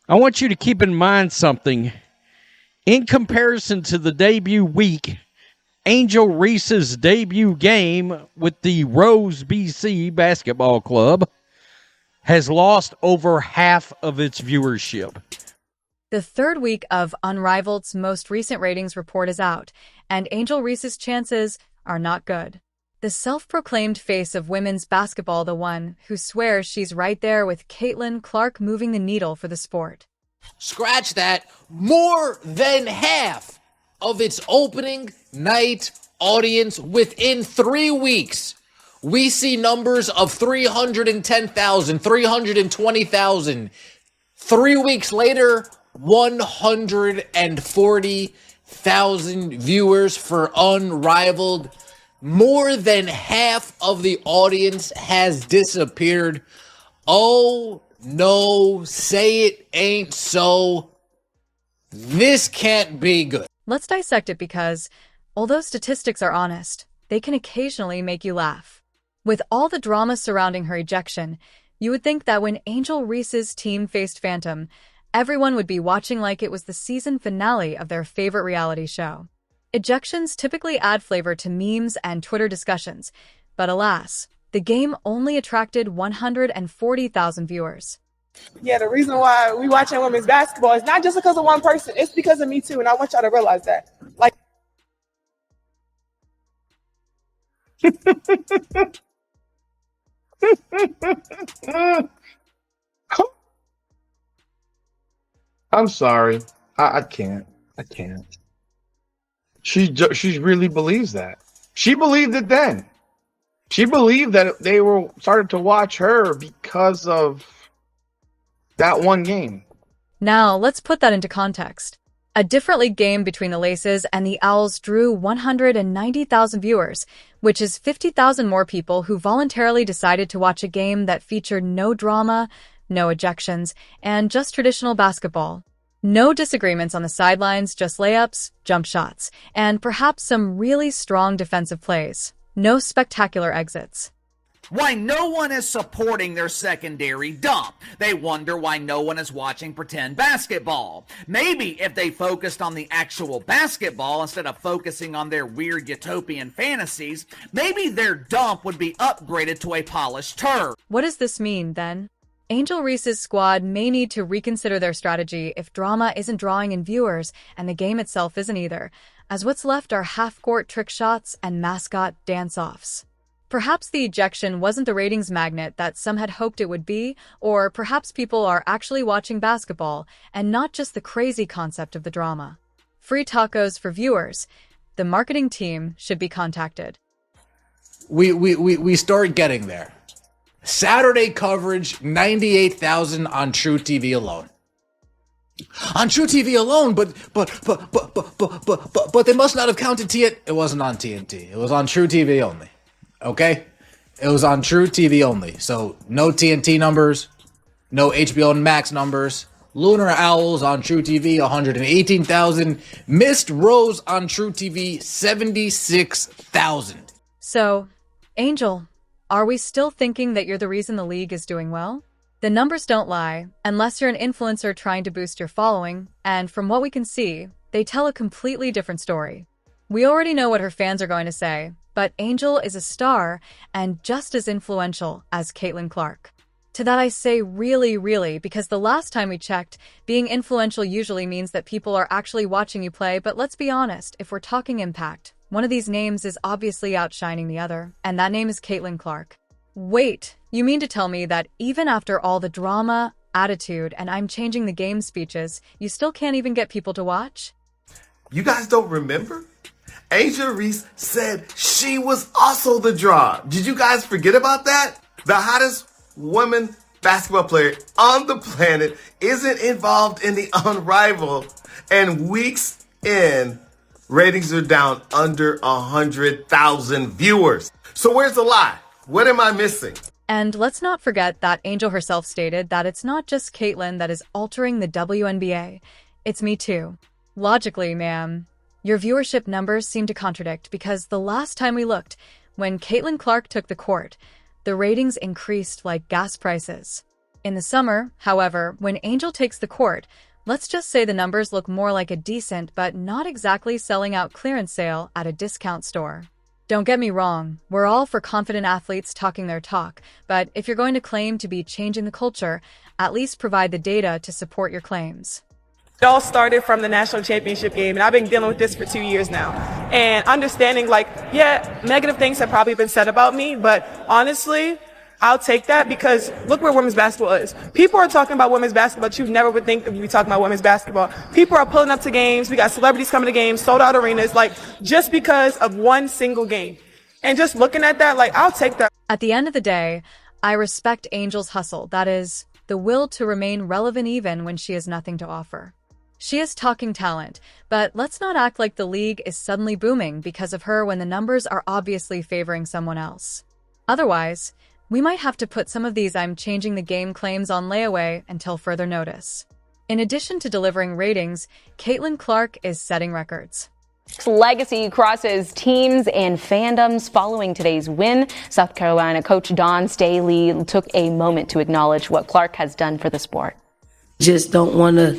I want you to keep in mind something. In comparison to the debut week, Angel Reese's debut game with the Rose BC Basketball Club has lost over half of its viewership. The third week of Unrivaled's most recent ratings report is out, and Angel Reese's chances are not good. The self-proclaimed face of women's basketball, the one who swears she's right there with Caitlin Clark moving the needle for the sport. Scratch that, more than half of its opening night audience within 3 weeks. We see numbers of 310,000, 320,000. 3 weeks later, 140,000 viewers for Unrivaled. More than half of the audience has disappeared. Oh no, say it ain't so. This can't be good. Let's dissect it because, although statistics are honest, they can occasionally make you laugh. With all the drama surrounding her ejection, you would think that when Angel Reese's team faced Phantom, everyone would be watching like it was the season finale of their favorite reality show. Ejections typically add flavor to memes and Twitter discussions, but alas, the game only attracted 140,000 viewers. Yeah, the reason why we watching women's basketball is not just because of one person, it's because of me too, and I want y'all to realize that. Like, I'm sorry. I can't. She really believes that. She believed it then. She believed that they were started to watch her because of that one game. Now, let's put that into context. A different league game between the Laces and the Owls drew 190,000 viewers, which is 50,000 more people who voluntarily decided to watch a game that featured no drama, no ejections, and just traditional basketball. No disagreements on the sidelines, just layups, jump shots, and perhaps some really strong defensive plays. No spectacular exits. Why no one is supporting their secondary dump. They wonder why no one is watching pretend basketball. Maybe if they focused on the actual basketball instead of focusing on their weird utopian fantasies, maybe their dump would be upgraded to a polished turf. What does this mean, then? Angel Reese's squad may need to reconsider their strategy if drama isn't drawing in viewers and the game itself isn't either, as what's left are half-court trick shots and mascot dance-offs. Perhaps the ejection wasn't the ratings magnet that some had hoped it would be, or perhaps people are actually watching basketball and not just the crazy concept of the drama. Free tacos for viewers. The marketing team should be contacted. We start getting there. Saturday coverage, 98,000 on True TV alone. On True TV alone, but they must not have counted TNT. It wasn't on TNT. It was on True TV only. Okay? It was on True TV only. So no TNT numbers, no HBO Max numbers. Lunar Owls on True TV, 118,000. Missed Rose on True TV, 76,000. So, Angel, are we still thinking that you're the reason the league is doing well? The numbers don't lie, unless you're an influencer trying to boost your following, and from what we can see, they tell a completely different story. We already know what her fans are going to say, but Angel is a star and just as influential as Caitlin Clark. To that I say really, because the last time we checked, being influential usually means that people are actually watching you play, but let's be honest, if we're talking impact, one of these names is obviously outshining the other, and that name is Caitlin Clark. Wait, you mean to tell me that even after all the drama, attitude, and I'm changing the game speeches, you still can't even get people to watch? You guys don't remember? Angel Reese said she was also the draw. Did you guys forget about that? The hottest woman basketball player on the planet isn't involved in the Unrivaled, and weeks in, ratings are down under 100,000 viewers. So where's the lie? What am I missing? And let's not forget that Angel herself stated that it's not just Caitlin that is altering the WNBA. It's me too. Logically, ma'am, your viewership numbers seem to contradict because the last time we looked, when Caitlin Clark took the court, the ratings increased like gas prices. In the summer, however, when Angel takes the court, let's just say the numbers look more like a decent but not exactly selling out clearance sale at a discount store. Don't get me wrong, we're all for confident athletes talking their talk, but if you're going to claim to be changing the culture, at least provide the data to support your claims. It all started from the national championship game, and I've been dealing with this for 2 years now. And understanding, negative things have probably been said about me, but honestly, I'll take that because look where women's basketball is. People are talking about women's basketball, but you never would think that we'd be talking about women's basketball. People are pulling up to games. We got celebrities coming to games, sold out arenas, just because of one single game. And just looking at that, I'll take that. At the end of the day, I respect Angel's hustle. That is, the will to remain relevant even when she has nothing to offer. She is talking talent, but let's not act like the league is suddenly booming because of her when the numbers are obviously favoring someone else. Otherwise, we might have to put some of these "I'm changing the game" claims on layaway until further notice. In addition to delivering ratings, Caitlin Clark is setting records. Legacy crosses teams and fandoms following today's win. South Carolina coach Dawn Staley took a moment to acknowledge what Clark has done for the sport. Just don't want to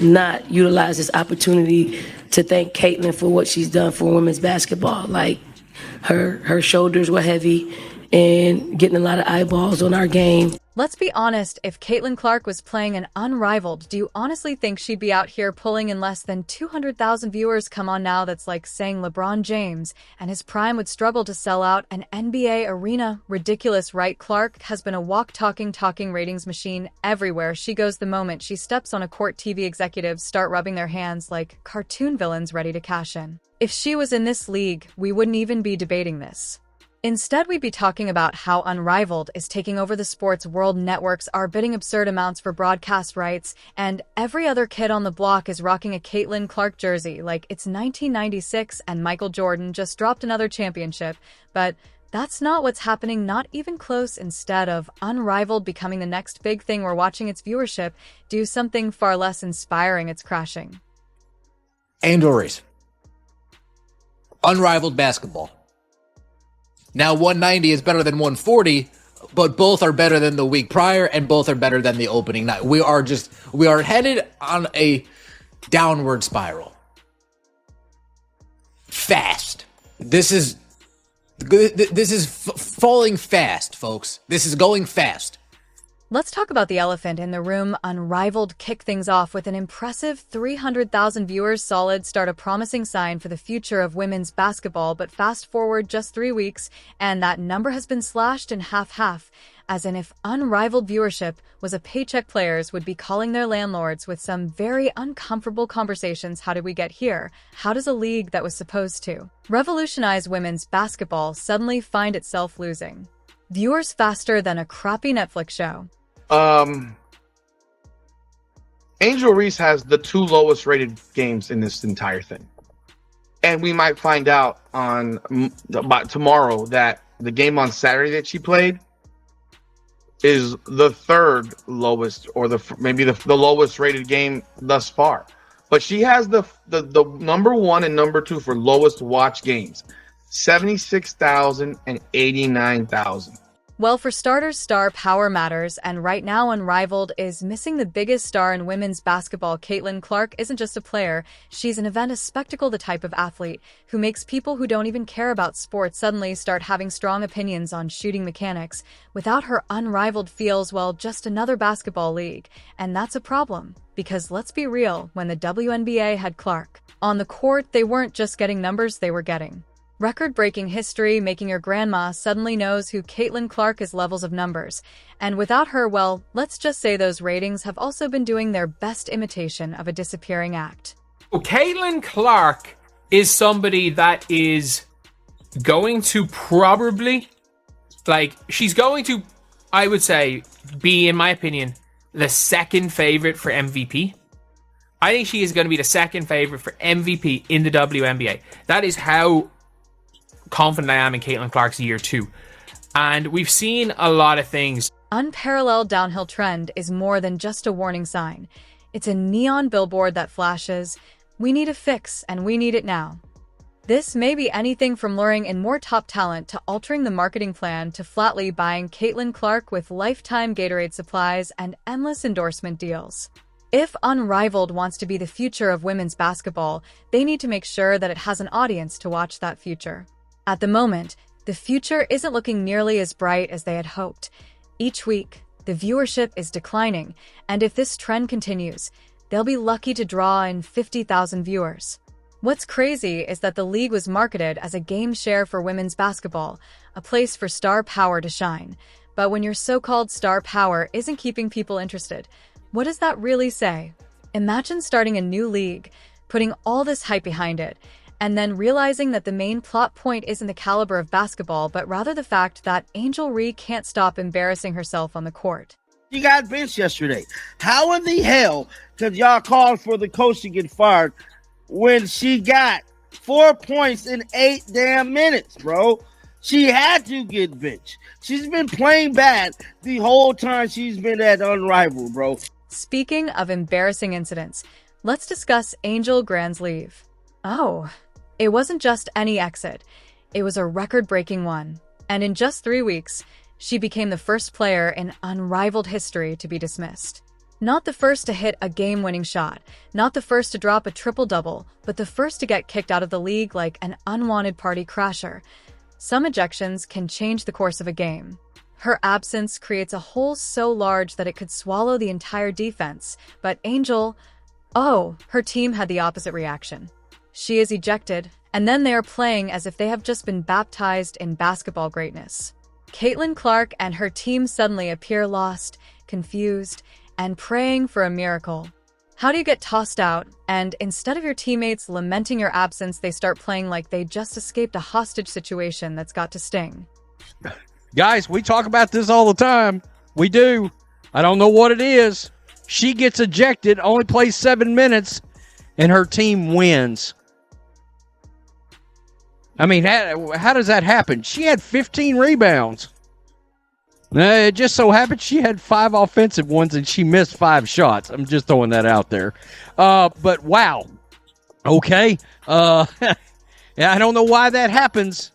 not utilize this opportunity to thank Caitlin for what she's done for women's basketball. Her shoulders were heavy and getting a lot of eyeballs on our game. Let's be honest, if Caitlin Clark was playing an Unrivaled, do you honestly think she'd be out here pulling in less than 200,000 viewers? Come on now, that's like saying LeBron James and his prime would struggle to sell out an NBA arena. Ridiculous, right? Clark has been a talking ratings machine everywhere she goes. The moment she steps on a court, TV executives start rubbing their hands like cartoon villains ready to cash in. If she was in this league, we wouldn't even be debating this. Instead, we'd be talking about how Unrivaled is taking over the sports world. Networks are bidding absurd amounts for broadcast rights, and every other kid on the block is rocking a Caitlin Clark jersey like it's 1996 and Michael Jordan just dropped another championship. But that's not what's happening, not even close. Instead of Unrivaled becoming the next big thing, we're watching its viewership do something far less inspiring. It's crashing. Angel Reese. Unrivaled basketball. Now 190 is better than 140, but both are better than the week prior and both are better than the opening night. We are headed on a downward spiral. Fast. This is falling fast, folks. This is going fast. Let's talk about the elephant in the room. Unrivaled kicked things off with an impressive 300,000 viewers solid start, a promising sign for the future of women's basketball. But fast forward just 3 weeks, and that number has been slashed in half, as in if Unrivaled viewership was a paycheck, players would be calling their landlords with some very uncomfortable conversations. How did we get here? How does a league that was supposed to revolutionize women's basketball suddenly find itself losing viewers faster than a crappy Netflix show? Angel Reese has the 2 lowest rated games in this entire thing. And we might find out about tomorrow that the game on Saturday that she played is the 3rd lowest, or maybe the lowest rated game thus far. But she has the number 1 and number 2 for lowest watch games. 76,000 and 89,000. Well, for starters, star power matters, and right now Unrivaled is missing the biggest star in women's basketball. Caitlin Clark isn't just a player, she's an event, a spectacle, the type of athlete who makes people who don't even care about sports suddenly start having strong opinions on shooting mechanics. Without her, Unrivaled feels, well, just another basketball league, and that's a problem, because let's be real, when the WNBA had Clark on the court, they weren't just getting numbers, they were getting record-breaking history, making your grandma suddenly knows who Caitlin Clark is. Levels of numbers. And without her, well, let's just say those ratings have also been doing their best imitation of a disappearing act. Well, Caitlin Clark is somebody that is going to probably, she's going to, I would say, be, in my opinion, the second favorite for MVP. I think she is going to be the second favorite for MVP in the WNBA. That is how confident I am in Caitlin Clark's year 2. And we've seen a lot of things. Unparalleled downhill trend is more than just a warning sign. It's a neon billboard that flashes, "We need a fix, and we need it now." This may be anything from luring in more top talent to altering the marketing plan to flatly buying Caitlin Clark with lifetime Gatorade supplies and endless endorsement deals. If Unrivaled wants to be the future of women's basketball, they need to make sure that it has an audience to watch that future. At the moment, the future isn't looking nearly as bright as they had hoped. Each week, the viewership is declining, and if this trend continues, they'll be lucky to draw in 50,000 viewers. What's crazy is that the league was marketed as a game share for women's basketball, a place for star power to shine. But when your so-called star power isn't keeping people interested, what does that really say? Imagine starting a new league, putting all this hype behind it, and then realizing that the main plot point isn't the caliber of basketball, but rather the fact that Angel Reese can't stop embarrassing herself on the court. She got benched yesterday. How in the hell could y'all call for the coach to get fired when she got 4 points in 8 damn minutes, bro? She had to get benched. She's been playing bad the whole time she's been at Unrivaled, bro. Speaking of embarrassing incidents, let's discuss Angel Grand's leave. Oh, it wasn't just any exit. It was a record-breaking one. And in just 3 weeks, she became the first player in Unrivaled history to be dismissed. Not the first to hit a game-winning shot, not the first to drop a triple-double, but the first to get kicked out of the league like an unwanted party crasher. Some ejections can change the course of a game. Her absence creates a hole so large that it could swallow the entire defense, but Angel, her team had the opposite reaction. She is ejected, and then they are playing as if they have just been baptized in basketball greatness. Caitlin Clark and her team suddenly appear lost, confused, and praying for a miracle. How do you get tossed out, and instead of your teammates lamenting your absence, they start playing like they just escaped a hostage situation that's got to sting? Guys, we talk about this all the time. We do. I don't know what it is. She gets ejected, only plays 7 minutes, and her team wins. I mean, how does that happen? She had 15 rebounds. It just so happened she had 5 offensive ones and she missed 5 shots. I'm just throwing that out there. But wow. Okay. Yeah, I don't know why that happens,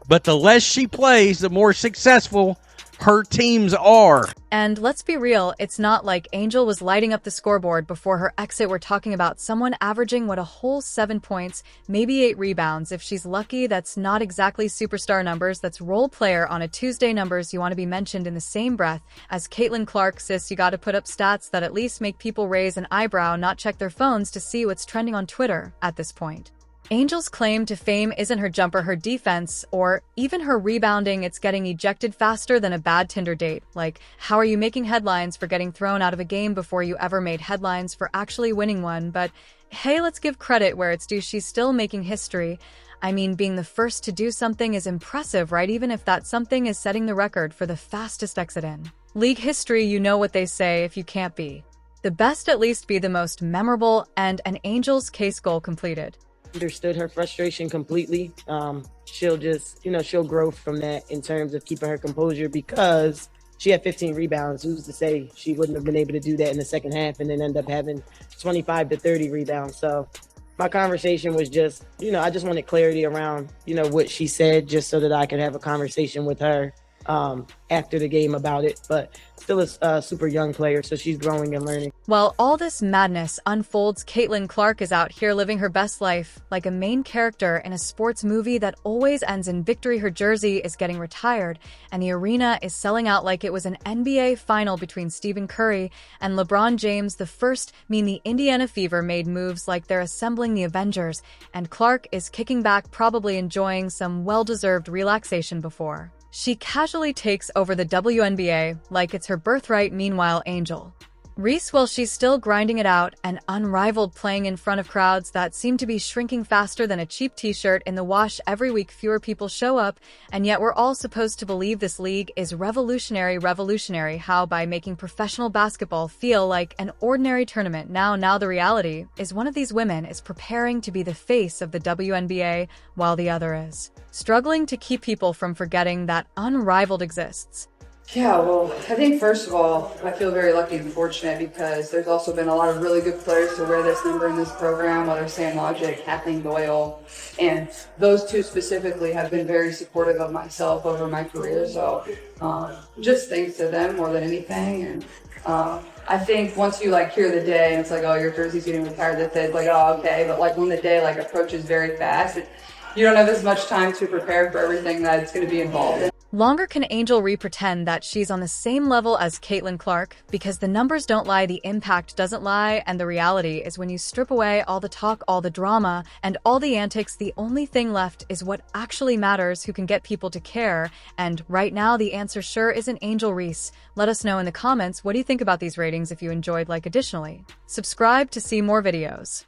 but the less she plays, the more successful her teams are. And let's be real, it's not like Angel was lighting up the scoreboard before her exit. We're talking about someone averaging a whole 7 points, maybe 8 rebounds. If she's lucky, that's not exactly superstar numbers. That's role player on a Tuesday numbers. You want to be mentioned in the same breath as Caitlin Clark. Sis, you got to put up stats that at least make people raise an eyebrow, not check their phones to see what's trending on Twitter at this point. Angel's claim to fame isn't her jumper, her defense, or even her rebounding. It's getting ejected faster than a bad Tinder date. Like, how are you making headlines for getting thrown out of a game before you ever made headlines for actually winning one? But hey, let's give credit where it's due. She's still making history. I mean, being the first to do something is impressive, right? Even if that something is setting the record for the fastest exit in league history. You know what they say, if you can't be the best, at least be the most memorable. And an Angel's case goal completed. Understood her frustration completely. She'll just, she'll grow from that in terms of keeping her composure, because she had 15 rebounds. Who's to say she wouldn't have been able to do that in the second half and then end up having 25 to 30 rebounds? So my conversation was just, I just wanted clarity around, what she said, just so that I could have a conversation with her after the game about it. But still a super young player, so she's growing and learning. While all this madness unfolds, Caitlin Clark is out here living her best life, like a main character in a sports movie that always ends in victory. Her jersey is getting retired, and the arena is selling out like it was an NBA final between Stephen Curry and LeBron James. The first mean the Indiana Fever made moves like they're assembling the Avengers, and Clark is kicking back, probably enjoying some well-deserved relaxation before she casually takes over the WNBA like it's her birthright. Meanwhile, Angel Reese, well, she's still grinding it out and Unrivaled, playing in front of crowds that seem to be shrinking faster than a cheap t-shirt in the wash. Every week fewer people show up, and yet we're all supposed to believe this league is revolutionary. How? By making professional basketball feel like an ordinary tournament. Now the reality is one of these women is preparing to be the face of the WNBA, while the other is struggling to keep people from forgetting that Unrivaled exists. Yeah, well, I think first of all, I feel very lucky and fortunate because there's also been a lot of really good players to wear this number in this program, whether Sam Logic, Kathleen Doyle, and those two specifically have been very supportive of myself over my career. So just thanks to them more than anything. And I think once you like hear the day and it's like, oh, your jersey's getting retired, that's it. It's like, oh, okay. But like when the day like approaches very fast, you don't have as much time to prepare for everything that's going to be involved in. Longer can Angel Reese pretend that she's on the same level as Caitlin Clark? Because the numbers don't lie, the impact doesn't lie, and the reality is when you strip away all the talk, all the drama, and all the antics, the only thing left is what actually matters, who can get people to care. And right now, the answer sure isn't Angel Reese. Let us know in the comments, what do you think about these ratings if you enjoyed? Additionally, subscribe to see more videos.